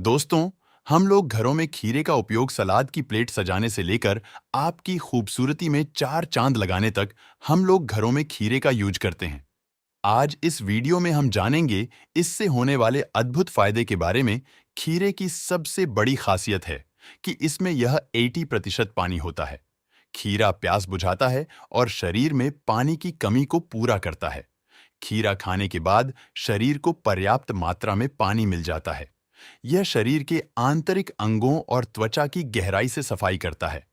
दोस्तों, हम लोग घरों में खीरे का उपयोग सलाद की प्लेट सजाने से लेकर आपकी खूबसूरती में चार चांद लगाने तक हम लोग घरों में खीरे का यूज करते हैं। आज इस वीडियो में हम जानेंगे इससे होने वाले अद्भुत फायदे के बारे में। खीरे की सबसे बड़ी खासियत है कि इसमें यह 80% पानी होता है। खीरा प्यास बुझाता है और शरीर में पानी की कमी को पूरा करता है। खीरा खाने के बाद शरीर को पर्याप्त मात्रा में पानी मिल जाता है। यह शरीर के आंतरिक अंगों और त्वचा की गहराई से सफाई करता है।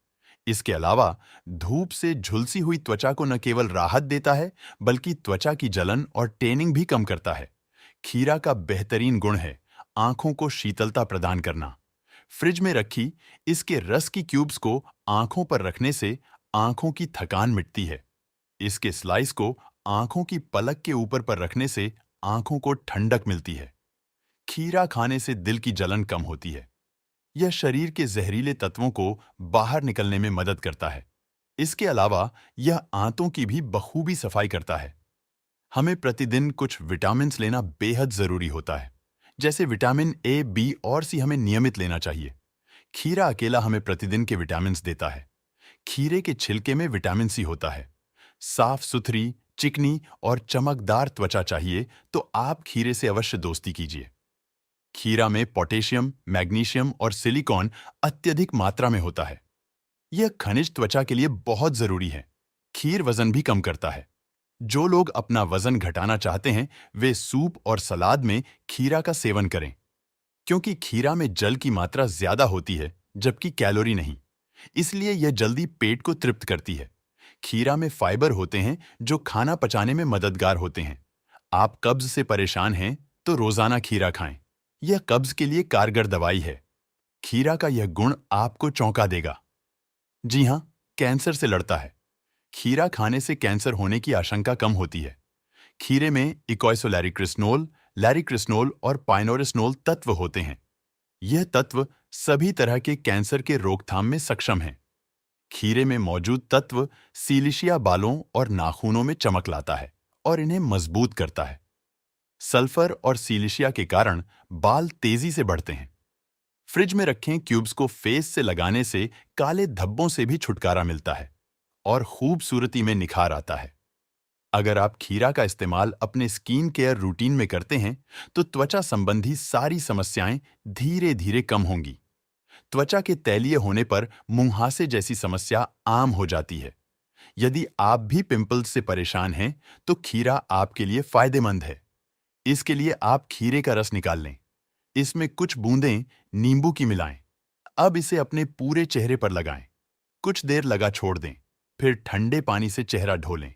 इसके अलावा धूप से झुलसी हुई त्वचा को न केवल राहत देता है, बल्कि त्वचा की जलन और टैनिंग भी कम करता है। खीरा का बेहतरीन गुण है आंखों को शीतलता प्रदान करना। फ्रिज में रखी इसके रस की क्यूब्स को आंखों पर रखने से आंखों की थकान मिटती है। इसके स्लाइस को आंखों की पलक के ऊपर पर रखने से आंखों को ठंडक मिलती है। खीरा खाने से दिल की जलन कम होती है। यह शरीर के जहरीले तत्वों को बाहर निकलने में मदद करता है। इसके अलावा यह आंतों की भी बखूबी सफाई करता है। हमें प्रतिदिन कुछ विटामिन लेना बेहद जरूरी होता है। जैसे विटामिन ए, बी और सी हमें नियमित लेना चाहिए। खीरा अकेला हमें प्रतिदिन के विटामिन देता है। खीरे के छिलके में विटामिन सी होता है। साफ सुथरी, चिकनी और चमकदार त्वचा चाहिए तो आप खीरे से अवश्य दोस्ती कीजिए। खीरा में पोटेशियम, मैग्नीशियम और सिलिकॉन अत्यधिक मात्रा में होता है। यह खनिज त्वचा के लिए बहुत जरूरी है। खीर वजन भी कम करता है। जो लोग अपना वजन घटाना चाहते हैं, वे सूप और सलाद में खीरा का सेवन करें, क्योंकि खीरा में जल की मात्रा ज्यादा होती है, जबकि कैलोरी नहीं। इसलिए यह जल्दी पेट को तृप्त करती है। खीरा में फाइबर होते हैं जो खाना पचाने में मददगार होते हैं। आप कब्ज से परेशान हैं तो रोजाना खीरा खाएं। यह कब्ज के लिए कारगर दवाई है। खीरा का यह गुण आपको चौंका देगा। जी हां, कैंसर से लड़ता है। खीरा खाने से कैंसर होने की आशंका कम होती है। खीरे में इकोइसोलैरिक्रिस्नोल, लैरिक्रिस्नोल और पाइनोरिस्नोल तत्व होते हैं। यह तत्व सभी तरह के कैंसर के रोकथाम में सक्षम हैं। खीरे में मौजूद तत्व सीलिशिया बालों और नाखूनों में चमक लाता है और इन्हें मजबूत करता है। सल्फर और सीलिशिया के कारण बाल तेजी से बढ़ते हैं। फ्रिज में रखें क्यूब्स को फेस से लगाने से काले धब्बों से भी छुटकारा मिलता है और खूबसूरती में निखार आता है। अगर आप खीरा का इस्तेमाल अपने स्किन केयर रूटीन में करते हैं तो त्वचा संबंधी सारी समस्याएं धीरे धीरे कम होंगी। त्वचा के तैलीय होने पर मुंहासे जैसी समस्या आम हो जाती है। यदि आप भी पिंपल्स से परेशान हैं तो खीरा आपके लिए फायदेमंद है। इसके लिए आप खीरे का रस निकाल लें। इसमें कुछ बूंदें नींबू की मिलाएं। अब इसे अपने पूरे चेहरे पर लगाएं। कुछ देर लगा छोड़ दें, फिर ठंडे पानी से चेहरा धोलें।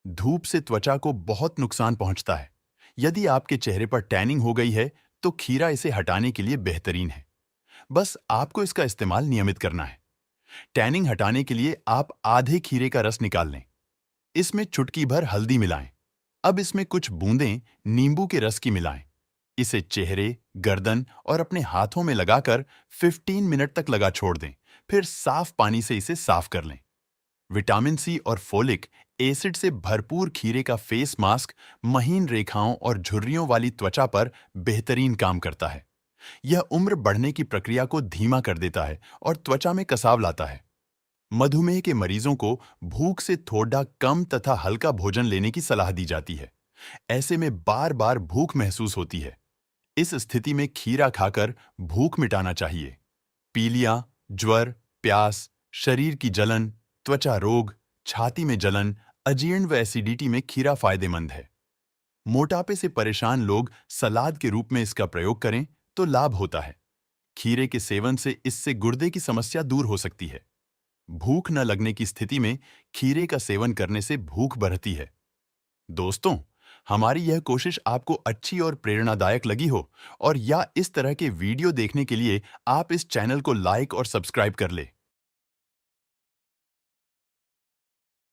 धूप से त्वचा को बहुत नुकसान पहुंचता है। यदि आपके चेहरे पर टैनिंग हो गई है तो खीरा इसे हटाने के लिए बेहतरीन है। बस आपको इसका इस्तेमाल नियमित करना है। टैनिंग हटाने के लिए आप आधे खीरे का रस निकाल लें। इसमें चुटकी भर हल्दी मिलाएं। अब इसमें कुछ बूंदें नींबू के रस की मिलाएं। इसे चेहरे, गर्दन और अपने हाथों में लगाकर 15 मिनट तक लगा छोड़ दें। फिर साफ पानी से इसे साफ कर लें। विटामिन सी और फोलिक एसिड से भरपूर खीरे का फेस मास्क महीन रेखाओं और झुर्रियों वाली त्वचा पर बेहतरीन काम करता है। यह उम्र बढ़ने की प्रक्रिया को धीमा कर देता है और त्वचा में कसाव लाता है। मधुमेह के मरीजों को भूख से थोड़ा कम तथा हल्का भोजन लेने की सलाह दी जाती है। ऐसे में बार बार भूख महसूस होती है। इस स्थिति में खीरा खाकर भूख मिटाना चाहिए। पीलिया, ज्वर, प्यास, शरीर की जलन, त्वचा रोग, छाती में जलन, अजीर्ण व एसिडिटी में खीरा फायदेमंद है। मोटापे से परेशान लोग सलाद के रूप में इसका प्रयोग करें तो लाभ होता है। खीरे के सेवन से इससे गुर्दे की समस्या दूर हो सकती है। भूख न लगने की स्थिति में खीरे का सेवन करने से भूख बढ़ती है। दोस्तों, हमारी यह कोशिश आपको अच्छी और प्रेरणादायक लगी हो और या इस तरह के वीडियो देखने के लिए आप इस चैनल को लाइक और सब्सक्राइब कर ले।